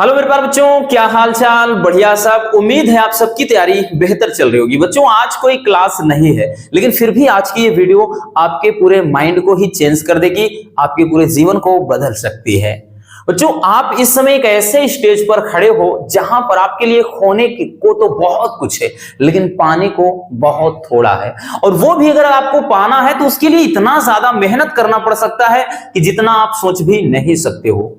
Hello मेरे प्यारे बच्चों, क्या हाल चाल? बढ़िया सब। उम्मीद है आप सबकी तैयारी बेहतर चल रही होगी। बच्चों आज कोई क्लास नहीं है, लेकिन फिर भी आज की ये वीडियो आपके पूरे माइंड को ही चेंज कर देगी, आपके पूरे जीवन को बदल सकती है। बच्चों आप इस समय एक ऐसे स्टेज पर खड़े हो जहां पर आपके लिए खोने को तो बहुत कुछ है, लेकिन पाने को बहुत थोड़ा है। और वो भी अगर आपको पाना है तो उसके लिए इतना ज्यादा मेहनत करना पड़ सकता है कि जितना आप सोच भी नहीं सकते हो।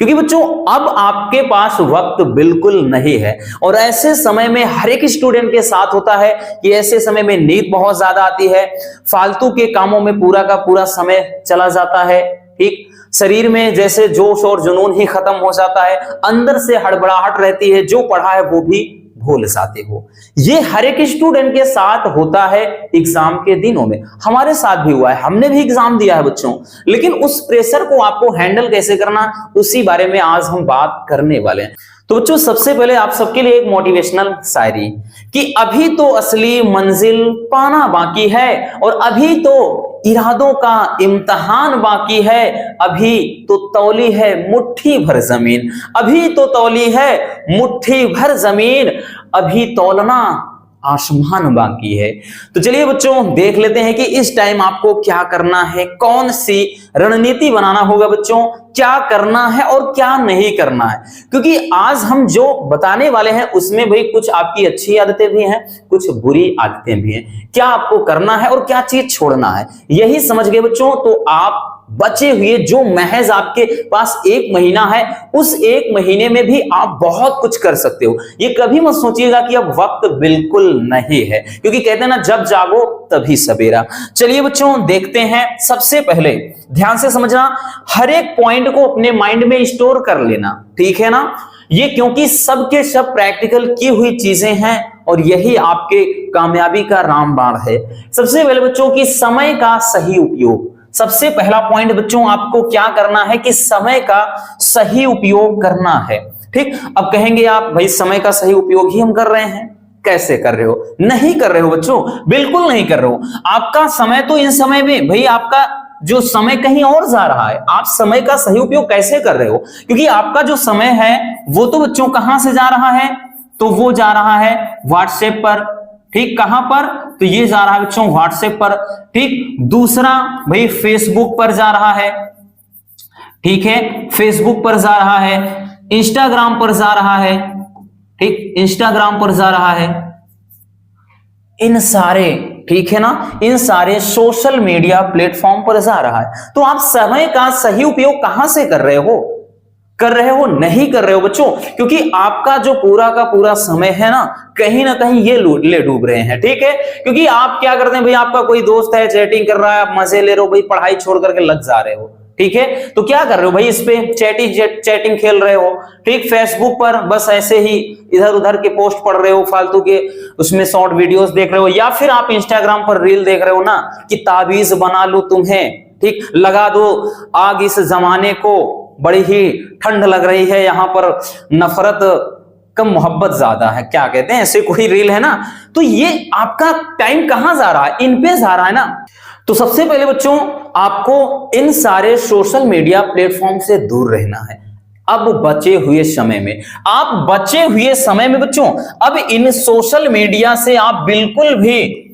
क्योंकि बच्चों अब आपके पास वक्त बिल्कुल नहीं है, और ऐसे समय में हर एक स्टूडेंट के साथ होता है कि ऐसे समय में नींद बहुत ज्यादा आती है, फालतू के कामों में पूरा का पूरा समय चला जाता है। ठीक, शरीर में जैसे जोश और जुनून ही खत्म हो जाता है, अंदर से हड़बड़ाहट रहती है, जो पढ़ा है वो भी भूल जाते हो। ये हर एक स्टूडेंट के साथ होता है एग्जाम के दिनों में। हमारे साथ भी हुआ है, हमने भी एग्जाम दिया है बच्चों। लेकिन उस प्रेशर को आपको हैंडल कैसे करना, उसी बारे में आज हम बात करने वाले हैं। तो बच्चों सबसे पहले आप सबके लिए एक मोटिवेशनल शायरी कि अभी तो असली मंजिल पाना बाकी है, और अभी तो इरादों का इम्तिहान बाकी है, अभी तो तौली है मुट्ठी भर जमीन, अभी तो तौली है मुट्ठी भर जमीन, अभी तौलना आसमान बाकी है। तो चलिए बच्चों देख लेते हैं कि इस टाइम आपको क्या करना है, कौन सी रणनीति बनाना होगा बच्चों, क्या करना है और क्या नहीं करना है। क्योंकि आज हम जो बताने वाले हैं उसमें भाई कुछ आपकी अच्छी आदतें भी हैं, कुछ बुरी आदतें भी हैं। क्या आपको करना है और क्या चीज छोड़ना है, यही समझ गए बच्चों तो आप बचे हुए जो महज आपके पास एक महीना है, उस एक महीने में भी आप बहुत कुछ कर सकते हो। ये कभी मत सोचिएगा कि अब वक्त बिल्कुल नहीं है, क्योंकि कहते हैं ना जब जागो तभी सवेरा। चलिए बच्चों देखते हैं। सबसे पहले ध्यान से समझना, हर एक पॉइंट को अपने माइंड में स्टोर कर लेना, ठीक है ना। ये क्योंकि सबके सब प्रैक्टिकल की हुई चीजें हैं, और यही आपके कामयाबी का रामबाण है। सबसे पहले बच्चों की समय का सही उपयोग। सबसे पहला पॉइंट बच्चों आपको क्या करना है कि समय का सही उपयोग करना है। ठीक, अब कहेंगे आप भाई समय का सही उपयोग ही हम कर रहे हैं, कैसे कर रहे हो? नहीं कर रहे हो बच्चों, बिल्कुल नहीं कर रहे हो। आपका समय तो इन समय में भाई आपका जो समय कहीं और जा रहा है, आप समय का सही उपयोग कैसे कर रहे हो? क्योंकि आपका जो समय है वो तो बच्चों कहां से जा रहा है, तो वो जा रहा है व्हाट्सएप पर। ठीक, कहां पर? तो ये जा रहा है बच्चों व्हाट्सएप पर। ठीक, दूसरा भाई फेसबुक पर जा रहा है, ठीक है, फेसबुक पर जा रहा है, इंस्टाग्राम पर जा रहा है, ठीक, इंस्टाग्राम पर जा रहा है, इन सारे, ठीक है ना, इन सारे सोशल मीडिया प्लेटफॉर्म पर जा रहा है। तो आप समय का सही उपयोग कहां से कर रहे हो? कर रहे हो? नहीं कर रहे हो बच्चों, क्योंकि आपका जो पूरा का पूरा समय है ना कहीं ये ले डूब रहे हैं। ठीक है, क्योंकि आप क्या करते हैं भाई, आपका कोई दोस्त है चैटिंग कर रहा है, आप मजे ले रहे हो भाई, पढ़ाई छोड़ करके लग जा रहे हो। ठीक है, तो क्या कर रहे हो भाई, इस पे चैटिंग खेल रहे हो। ठीक, फेसबुक पर बस ऐसे ही इधर उधर के पोस्ट पढ़ रहे हो, फालतू के उसमें शॉर्ट वीडियोस देख रहे हो, या फिर आप इंस्टाग्राम पर रील देख रहे हो ना कि ताबीज बना लूं तुम्हें, ठीक, लगा दो आग इस जमाने को, बड़ी ही ठंड लग रही है, यहां पर नफरत कम मोहब्बत ज्यादा है, क्या कहते हैं, ऐसे कोई रील है ना। तो ये आपका टाइम कहां जा रहा है? इन पे जा रहा है ना। तो सबसे पहले बच्चों आपको इन सारे सोशल मीडिया प्लेटफॉर्म से दूर रहना है। अब बचे हुए समय में, आप बचे हुए समय में बच्चों अब इन सोशल मीडिया से आप बिल्कुल भी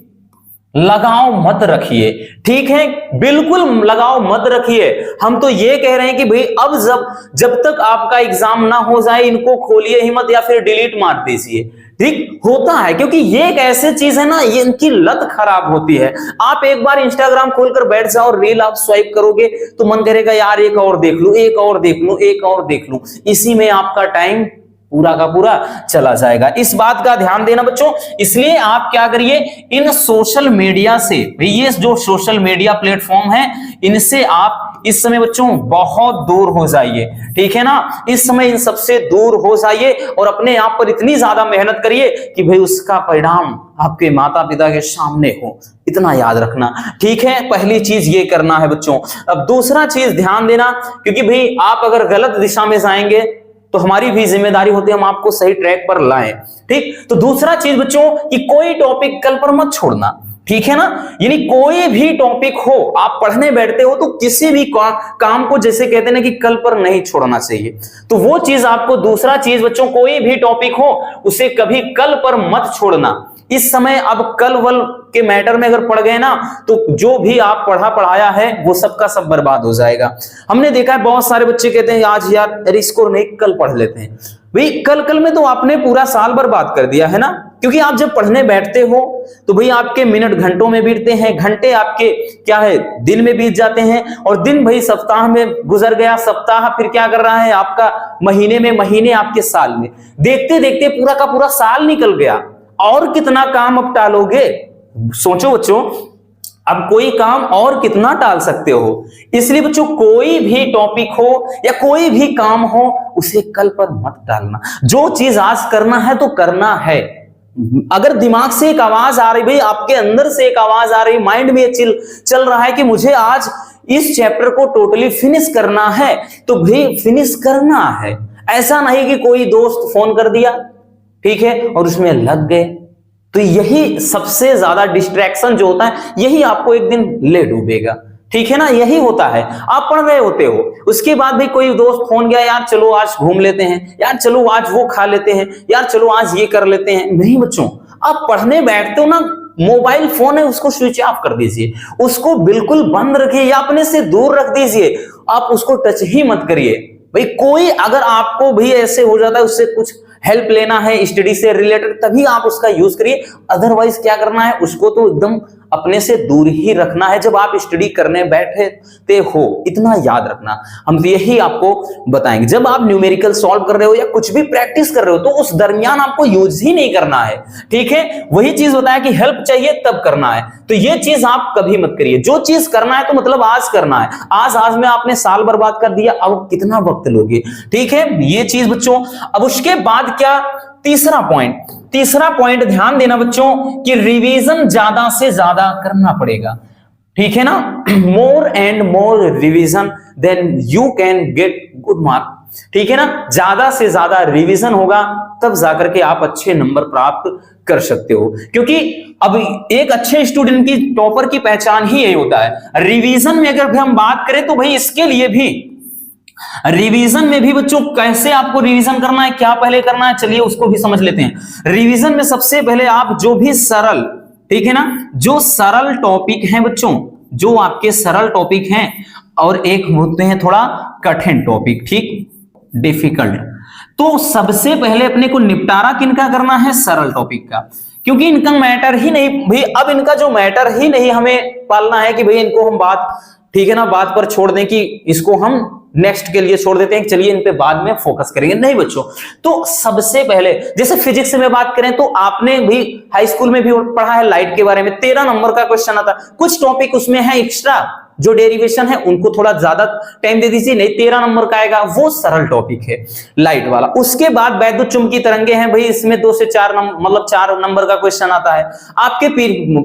लगाव मत रखिए। ठीक है, बिल्कुल लगाव मत रखिए। हम तो ये कह रहे हैं कि भाई अब जब तक आपका एग्जाम ना हो जाए इनको खोलिए ही मत, या फिर डिलीट मार दीजिए। ठीक होता है, क्योंकि ये एक ऐसी चीज है ना, ये इनकी लत खराब होती है। आप एक बार इंस्टाग्राम खोलकर बैठ जाओ, रील आप स्वाइप करोगे तो मन करेगा यार एक और देख लूं, एक और देख लूं, एक और देख लूं। इसी में आपका टाइम पूरा का पूरा चला जाएगा। इस बात का ध्यान देना बच्चों। इसलिए आप क्या करिए, इन सोशल मीडिया से, ये जो सोशल मीडिया प्लेटफॉर्म है इनसे आप इस समय बच्चों बहुत दूर हो जाइए। ठीक है ना, इस समय इन सबसे दूर हो जाइए और अपने आप पर इतनी ज्यादा मेहनत करिए कि भाई उसका परिणाम आपके माता पिता के सामने हो, इतना याद रखना। ठीक है, पहली चीज ये करना है बच्चों। अब दूसरा चीज ध्यान देना, क्योंकि भाई आप अगर गलत दिशा में जाएंगे तो हमारी भी जिम्मेदारी होती है हम आपको सही ट्रैक पर लाएं। ठीक, तो दूसरा चीज बच्चों कि कोई टॉपिक कल पर मत छोड़ना। ठीक है ना। यानी कोई भी टॉपिक हो, आप पढ़ने बैठते हो तो किसी भी काम को जैसे कहते हैं ना कि कल पर नहीं छोड़ना चाहिए। तो वो चीज आपको, दूसरा चीज बच्चों, कोई भी टॉपिक हो उसे कभी कल पर मत छोड़ना। इस समय अब कल वल के मैटर में अगर पड़ गए ना तो जो भी आप पढ़ाया है वो सबका सब बर्बाद हो जाएगा। हमने देखा है बहुत सारे बच्चे कहते हैं आज यार अरे इसको नहीं कल पढ़ लेते हैं। भाई कल में तो आपने पूरा साल बर्बाद कर दिया है ना, क्योंकि आप जब पढ़ने बैठते हो तो भाई आपके मिनट घंटों में बीतते हैं, घंटे आपके क्या है दिन में बीत जाते हैं, और दिन भाई सप्ताह में गुजर गया, सप्ताह फिर क्या कर रहा है आपका महीने में, महीने आपके साल में, देखते देखते पूरा का पूरा साल निकल गया। और कितना काम अब टालोगे, सोचो बच्चों, अब कोई काम और कितना टाल सकते हो। इसलिए बच्चों कोई भी टॉपिक हो या कोई भी काम हो उसे कल पर मत टालना। जो चीज आज करना है तो करना है। अगर दिमाग से एक आवाज आ रही, भाई आपके अंदर से एक आवाज आ रही, माइंड में चल रहा है कि मुझे आज इस चैप्टर को टोटली फिनिश करना है, तो भाई फिनिश करना है। ऐसा नहीं कि कोई दोस्त फोन कर दिया, ठीक है, और उसमें लग गए। तो यही सबसे ज्यादा डिस्ट्रैक्शन जो होता है, यही आपको एक दिन ले डूबेगा, ठीक है ना। यही होता है, आप पढ़ रहे होते हो, उसके बाद भी कोई दोस्त फोन गया, यार चलो आज घूम लेते हैं, यार चलो आज वो खा लेते हैं, यार चलो आज ये कर लेते हैं। नहीं बच्चों, आप पढ़ने बैठते हो ना, मोबाइल फोन है उसको स्विच ऑफ कर दीजिए, उसको बिल्कुल बंद रखिए या अपने से दूर रख दीजिए, आप उसको टच ही मत करिए। भाई कोई अगर आपको भी ऐसे हो जाता है, उससे कुछ हेल्प लेना है स्टडी से रिलेटेड, तभी आप उसका यूज करिए। अदरवाइज क्या करना है, उसको तो एकदम अपने से दूर ही रखना है जब आप स्टडी करने बैठे हो। इतना याद रखना, हम तो यही आपको बताएंगे। जब आप न्यूमेरिकल सॉल्व कर रहे हो या कुछ भी प्रैक्टिस कर रहे हो तो उस दरमियान आपको यूज ही नहीं करना है, ठीक है। वही चीज बताया कि हेल्प चाहिए तब करना है, तो ये चीज आप कभी मत करिए। जो चीज करना है तो मतलब आज करना है। आज में आपने साल बर्बाद कर दिया, अब कितना वक्त लोगे, ठीक है, ये चीज बच्चों। अब उसके बाद क्या, तीसरा पॉइंट ध्यान देना बच्चों कि रिवीजन ज्यादा से ज्यादा करना पड़ेगा, ठीक है ना। More and more revision then you can get good mark, ठीक है ना। ज्यादा से ज्यादा रिवीजन होगा तब जाकर के आप अच्छे नंबर प्राप्त कर सकते हो, क्योंकि अब एक अच्छे स्टूडेंट की, टॉपर की पहचान ही यही होता है। रिवीजन में अगर हम बात करें तो भाई इसके लिए भी, रिवीजन में भी बच्चों कैसे आपको रिवीजन करना है, क्या पहले करना है, चलिए उसको भी समझ लेते हैं। रिवीजन में सबसे पहले आप जो भी सरल, ठीक है ना, जो सरल टॉपिक हैं बच्चों, जो आपके सरल टॉपिक हैं, और एक होते हैं थोड़ा कठिन टॉपिक, ठीक, डिफिकल्ट। तो सबसे पहले अपने को निपटारा किनका करना है, सरल टॉपिक का, क्योंकि इनका मैटर ही नहीं भाई, अब इनका जो मैटर ही नहीं हमें पालना है कि भाई इनको हम बात, ठीक है ना, बात पर छोड़ दें कि इसको हम नेक्स्ट के लिए छोड़ देते हैं, चलिए इन पे बाद में फोकस करेंगे। नहीं बच्चों, तो सबसे पहले जैसे फिजिक्स में बात करें तो आपने भी हाई स्कूल में भी पढ़ा है लाइट के बारे में, 13 नंबर का क्वेश्चन आता। कुछ टॉपिक उसमें है एक्स्ट्रा, जो डेरिवेशन है उनको थोड़ा ज्यादा टाइम दे दीजिए, नहीं 13 नंबर का आएगा, वो सरल टॉपिक है लाइट वाला। उसके बाद वैद्युत चुंबकीय तरंगे हैं भाई, इसमें 2 से 4 मतलब 4 नंबर का क्वेश्चन आता है। आपके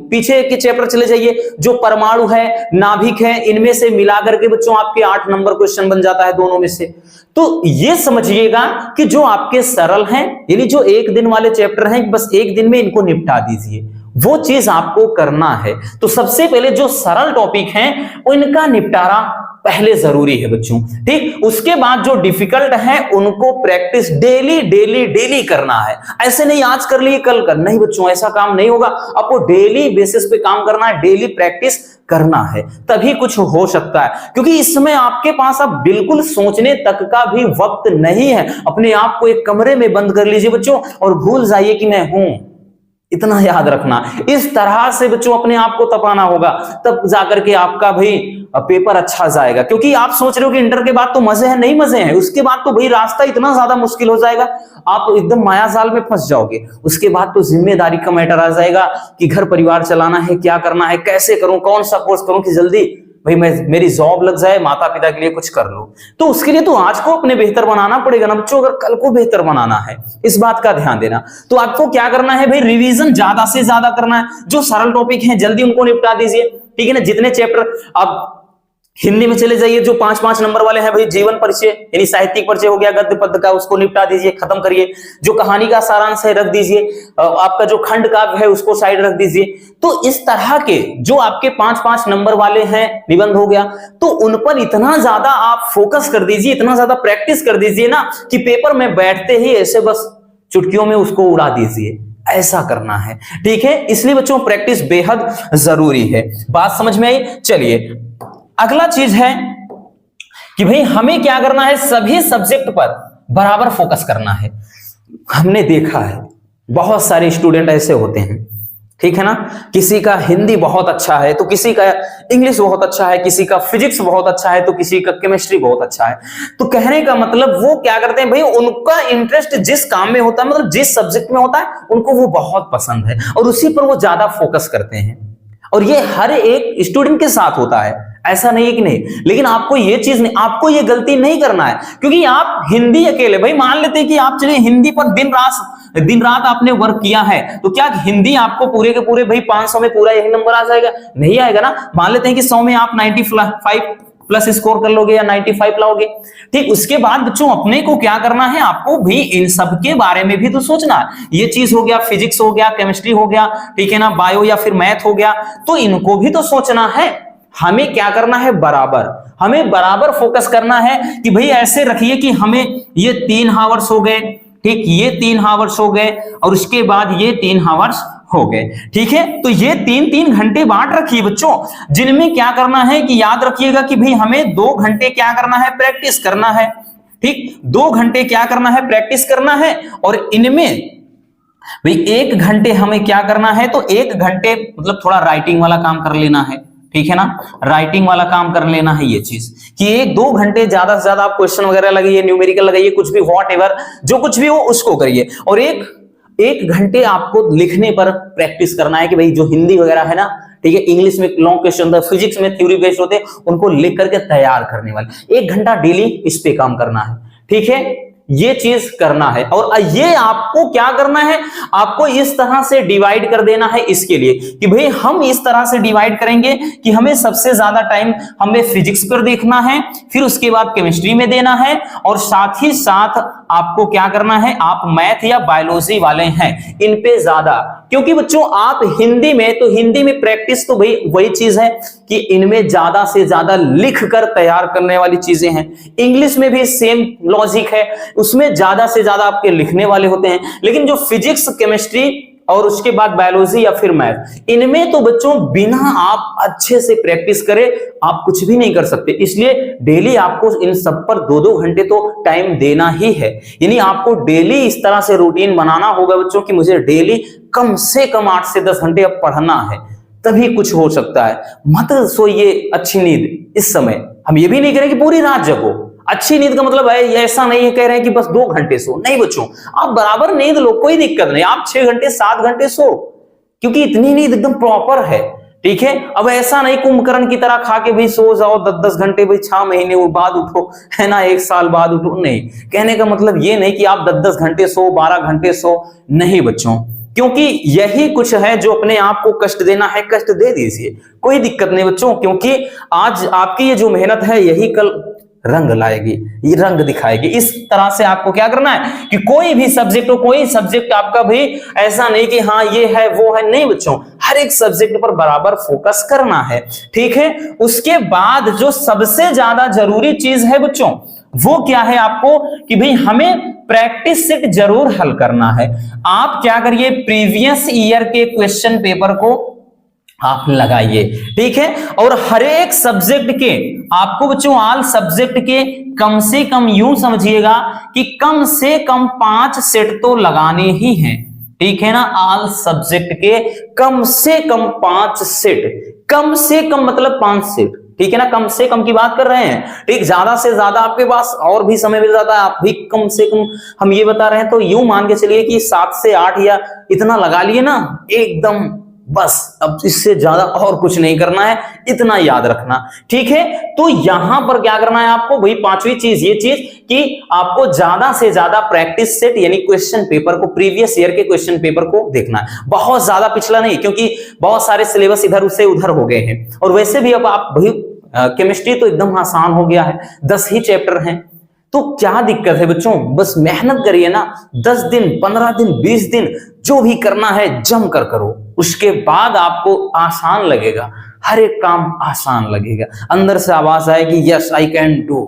पीछे के चैप्टर चले जाइए, जो परमाणु है, नाभिक है, इनमें से मिलाकर के बच्चों आपके 8 नंबर क्वेश्चन बन जाता है दोनों में से। तो ये समझिएगा कि जो आपके सरल हैं, यानी जो एक दिन वाले चैप्टर हैं, बस एक दिन में इनको निपटा दीजिए, वो चीज आपको करना है। तो सबसे पहले जो सरल टॉपिक हैं उनका निपटारा पहले जरूरी है बच्चों, ठीक। उसके बाद जो डिफिकल्ट है उनको प्रैक्टिस डेली करना है। ऐसे नहीं आज कर लिए कल कर, नहीं बच्चों, ऐसा काम नहीं होगा। आपको डेली बेसिस पे काम करना है, डेली प्रैक्टिस करना है, तभी कुछ हो सकता है। क्योंकि इस समय आपके पास अब बिल्कुल सोचने तक का भी वक्त नहीं है। अपने आप को एक कमरे में बंद कर लीजिए बच्चों और भूल जाइए कि मैं हूं, इतना याद रखना। इस तरह से बच्चों अपने आप को तपाना होगा, तब जाकर के आपका भाई पेपर अच्छा जाएगा। क्योंकि आप सोच रहे हो कि इंटर के बाद तो मजे हैं, नहीं मजे हैं, उसके बाद तो भाई रास्ता इतना ज्यादा मुश्किल हो जाएगा, आप एकदम माया जाल में फंस जाओगे। उसके बाद तो जिम्मेदारी का मैटर आ जाएगा कि घर परिवार चलाना है, क्या करना है, कैसे करूं, कौन सा कोर्स करूं कि जल्दी भाई मेरी जॉब लग जाए, माता पिता के लिए कुछ कर लो। तो उसके लिए तो आज को अपने बेहतर बनाना पड़ेगा ना बच्चों, अगर कल को बेहतर बनाना है, इस बात का ध्यान देना। तो आपको क्या करना है भाई, रिवीजन ज्यादा से ज्यादा करना है। जो सरल टॉपिक हैं जल्दी उनको निपटा दीजिए, ठीक है ना। जितने चैप्टर अब हिंदी में चले जाइए, जो 5-5 नंबर वाले हैं भाई, जीवन परिचय यानी साहित्यिक परिचय हो गया, गद्य पद्य का उसको निपटा दीजिए, खत्म करिए। जो कहानी का सारांश है रख दीजिए, आपका जो खंड काव्य है उसको साइड रख दीजिए। तो इस तरह के जो आपके 5-5 नंबर वाले हैं, निबंध हो गया, तो उन पर इतना ज्यादा आप फोकस कर दीजिए, इतना ज्यादा प्रैक्टिस कर दीजिए ना कि पेपर में बैठते ही ऐसे बस चुटकियों में उसको उड़ा दीजिए। ऐसा करना है, ठीक है। इसलिए बच्चों प्रैक्टिस बेहद जरूरी है। बात समझ में आई? चलिए अगला चीज है कि भाई हमें क्या करना है, सभी सब्जेक्ट पर बराबर फोकस करना है। हमने देखा है बहुत सारे स्टूडेंट ऐसे होते हैं, ठीक है ना, किसी का हिंदी बहुत अच्छा है तो किसी का इंग्लिश बहुत अच्छा है, किसी का फिजिक्स बहुत अच्छा है तो किसी का केमिस्ट्री बहुत अच्छा है। तो कहने का मतलब वो क्या करते हैं भाई, उनका इंटरेस्ट जिस काम में होता है, मतलब जिस सब्जेक्ट में होता है, उनको वो बहुत पसंद है और उसी पर वो ज्यादा फोकस करते हैं। और ये हर एक स्टूडेंट के साथ होता है, ऐसा नहीं है कि नहीं। लेकिन आपको ये चीज नहीं, आपको ये गलती नहीं करना है, क्योंकि आप हिंदी अकेले, भाई मान लेते हैं कि आप चलिए हिंदी पर दिन रात आपने वर्क किया है, तो क्या हिंदी आपको पूरे के पूरे भाई 500 में पूरा यही नंबर आ जाएगा? नहीं आएगा ना। मान लेते हैं कि 100 में आप 95 प्लस स्कोर कर लोगे या 95 लाओगे, ठीक। उसके बाद बच्चों अपने को क्या करना है, आपको भी इन सब के बारे में भी तो सोचना है। ये चीज हो गया, फिजिक्स हो गया, केमिस्ट्री हो गया, ठीक है ना, बायो या फिर मैथ हो गया, तो इनको भी तो सोचना है। हमें क्या करना है, बराबर, हमें बराबर फोकस करना है कि भाई ऐसे रखिए कि हमें ये 3 हावर्स हो गए, ठीक, ये 3 हावर्स हो गए और उसके बाद ये 3 हावर्स हो गए, ठीक है। तो ये 3-3 घंटे बांट रखिए बच्चों, जिनमें क्या करना है कि याद रखिएगा कि भाई हमें 2 घंटे क्या करना है, प्रैक्टिस करना है, ठीक। 2 घंटे क्या करना है, प्रैक्टिस करना है। और इनमें भाई 1 घंटे हमें क्या करना है, तो 1 घंटे मतलब थोड़ा राइटिंग वाला काम कर लेना है, ठीक है ना, राइटिंग वाला काम कर लेना है। ये चीज कि 1-2 घंटे ज्यादा से ज्यादा आप क्वेश्चन वगैरह लगाइए, न्यूमेरिकल लगाइए, कुछ भी व्हाट एवर जो कुछ भी हो उसको करिए। और एक घंटे आपको लिखने पर प्रैक्टिस करना है कि भाई जो हिंदी वगैरह है ना, ठीक है, इंग्लिश में लॉन्ग क्वेश्चन, फिजिक्स में थ्योरी बेस्ड होते हैं, उनको लिख करके तैयार करने वाले 1 घंटा डेली इस पे काम करना है, ठीक है। ये चीज करना है। और ये आपको क्या करना है, आपको इस तरह से डिवाइड कर देना है इसके लिए कि भाई हम इस तरह से डिवाइड करेंगे कि हमें सबसे ज्यादा टाइम हमें फिजिक्स पर देखना है, फिर उसके बाद केमिस्ट्री में देना है, और साथ ही साथ आपको क्या करना है, आप मैथ या बायोलॉजी वाले हैं इन पे ज्यादा, क्योंकि बच्चों आप हिंदी में, तो हिंदी में प्रैक्टिस तो भाई वही चीज है कि इनमें ज्यादा से ज्यादा लिख कर तैयार करने वाली चीजें हैं। इंग्लिश में भी सेम लॉजिक है, उसमें ज्यादा से ज्यादा आपके लिखने वाले होते हैं। लेकिन जो फिजिक्स, केमिस्ट्री और उसके बाद बायोलॉजी या फिर मैथ, इनमें तो बच्चों बिना आप अच्छे से प्रैक्टिस करें आप कुछ भी नहीं कर सकते। इसलिए डेली आपको इन सब पर 2-2 घंटे तो टाइम देना ही है। यानी आपको डेली इस तरह से रूटीन बनाना होगा बच्चों कि मुझे डेली कम से कम 8 से 10 घंटे अब पढ़ना है, तभी कुछ हो सकता है। मत सोइए अच्छी नींद इस समय, हम ये भी नहीं कह रहे कि पूरी रात जगो। अच्छी नींद का मतलब है ऐसा नहीं है कह रहे हैं कि बस 2 घंटे सो, नहीं बच्चों, आप बराबर नींद लो, कोई दिक्कत नहीं, आप 6 घंटे 7 घंटे सो, क्योंकि इतनी नींद एकदम प्रॉपर है, ठीक है। अब ऐसा नहीं कुंभकर्ण की तरह खा के भी सो जाओ 10-10 घंटे, भाई 6 महीने बाद उठो, है ना, 1 साल बाद उठो, नहीं। कहने का मतलब ये नहीं कि आप 10-10 घंटे सो, 12 घंटे सो, नहीं बच्चों, क्योंकि यही कुछ है जो अपने आप को कष्ट देना है, कष्ट दे दीजिए, कोई दिक्कत नहीं बच्चों, क्योंकि आज आपकी ये जो मेहनत है यही कल रंग लाएगी, ये रंग दिखाएगी। इस तरह से आपको क्या करना है कि कोई भी सब्जेक्ट हो, कोई सब्जेक्ट आपका भी ऐसा नहीं कि हाँ ये है वो है, नहीं बच्चों, हर एक सब्जेक्ट पर बराबर फोकस करना है, ठीक है। उसके बाद जो सबसे ज्यादा जरूरी चीज है बच्चों, वो क्या है आपको कि भाई हमें प्रैक्टिस सेट जरूर हल करना है। आप क्या करिए, प्रीवियस ईयर के क्वेश्चन पेपर को आप लगाइए, ठीक है। और हर एक सब्जेक्ट के आपको बच्चों, ऑल सब्जेक्ट के कम से कम यूं समझिएगा कि कम से कम 5 सेट तो लगाने ही हैं, ठीक है ना। ऑल सब्जेक्ट के कम से कम 5 सेट, कम से कम मतलब 5 सेट, ठीक है ना, कम से कम की बात कर रहे हैं, ठीक। ज्यादा से ज्यादा आपके पास और भी समय मिल जाता है, आप भी कम से कम हम ये बता रहे हैं, तो यूं मान के चलिए कि 7 से 8 या इतना लगा लिए ना एकदम, बस अब इससे ज्यादा और कुछ नहीं करना है, इतना याद रखना, ठीक है। तो यहां पर क्या करना है आपको, भाई 5वीं चीज ये चीज कि आपको ज्यादा से ज्यादा प्रैक्टिस सेट यानी क्वेश्चन पेपर को, प्रीवियस ईयर के क्वेश्चन पेपर को देखना है, बहुत ज्यादा पिछला नहीं, क्योंकि बहुत सारे सिलेबस इधर से उधर हो गए हैं। और वैसे भी अब आप भाई केमिस्ट्री तो एकदम आसान हो गया है, 10 ही चैप्टर हैं। तो क्या दिक्कत है बच्चों, बस मेहनत करिए ना, 10 दिन 15 दिन 20 दिन जो भी करना है जम कर करो, उसके बाद आपको आसान लगेगा, हर एक काम आसान लगेगा, अंदर से आवाज आएगी यस आई कैन डू,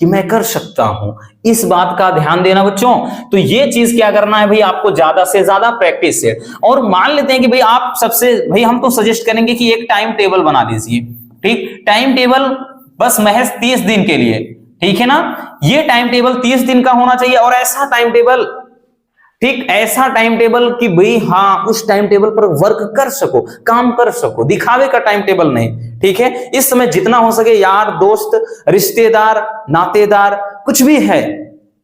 कि मैं कर सकता हूं। इस बात का ध्यान देना बच्चों। तो ये चीज क्या करना है भाई, आपको ज्यादा से ज्यादा प्रैक्टिस है। और मान लेते हैं कि भाई आप सबसे, भाई हम तो सजेस्ट करेंगे कि एक टाइम टेबल बना दीजिए, ठीक, टाइम टेबल बस महज 30 दिन के लिए, ठीक है ना। ये टाइम टेबल 30 दिन का होना चाहिए, और ऐसा टाइम टेबल, ठीक, ऐसा टाइम टेबल कि भाई हाँ उस टाइम टेबल पर वर्क कर सको, काम कर सको, दिखावे का टाइम टेबल नहीं, ठीक है। इस समय जितना हो सके यार दोस्त, रिश्तेदार, नातेदार कुछ भी है,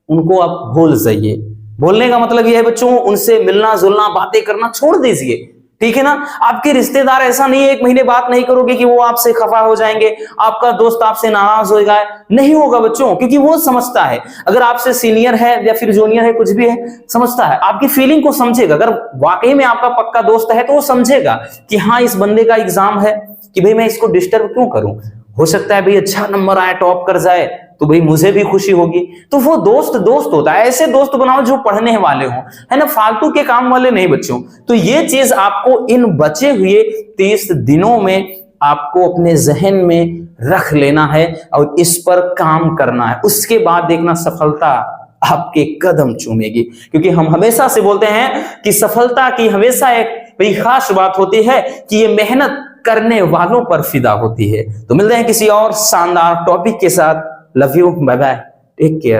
उनको आप भूल जाइए। बोलने का मतलब यह है बच्चों, उनसे मिलना जुलना बातें करना छोड़ दीजिए, ठीक है ना। आपके रिश्तेदार ऐसा नहीं है, 1 महीने बात नहीं करोगे कि वो आपसे खफा हो जाएंगे, आपका दोस्त आपसे नाराज होगा, नहीं होगा बच्चों, क्योंकि वो समझता है, अगर आपसे सीनियर है या फिर जूनियर है, कुछ भी है, समझता है, आपकी फीलिंग को समझेगा। अगर वाकई में आपका पक्का दोस्त है तो वो समझेगा कि हाँ इस बंदे का एग्जाम है, कि भाई मैं इसको डिस्टर्ब क्यों करूं, हो सकता है भाई अच्छा नंबर आए, टॉप कर जाए, तो भाई मुझे भी खुशी होगी। तो वो दोस्त दोस्त होता है, ऐसे दोस्त बनाओ जो पढ़ने वाले हों, है ना, फालतू के काम वाले नहीं बच्चों। तो ये चीज आपको इन बचे हुए 30 दिनों में आपको अपने जहन में रख लेना है और इस पर काम करना है। उसके बाद देखना सफलता आपके कदम चूमेगी, क्योंकि हम हमेशा से बोलते हैं कि सफलता की हमेशा एक बड़ी खास बात होती है कि ये मेहनत करने वालों पर फिदा होती है। तो मिलते हैं किसी और शानदार टॉपिक के साथ। Love you, bye bye, take care.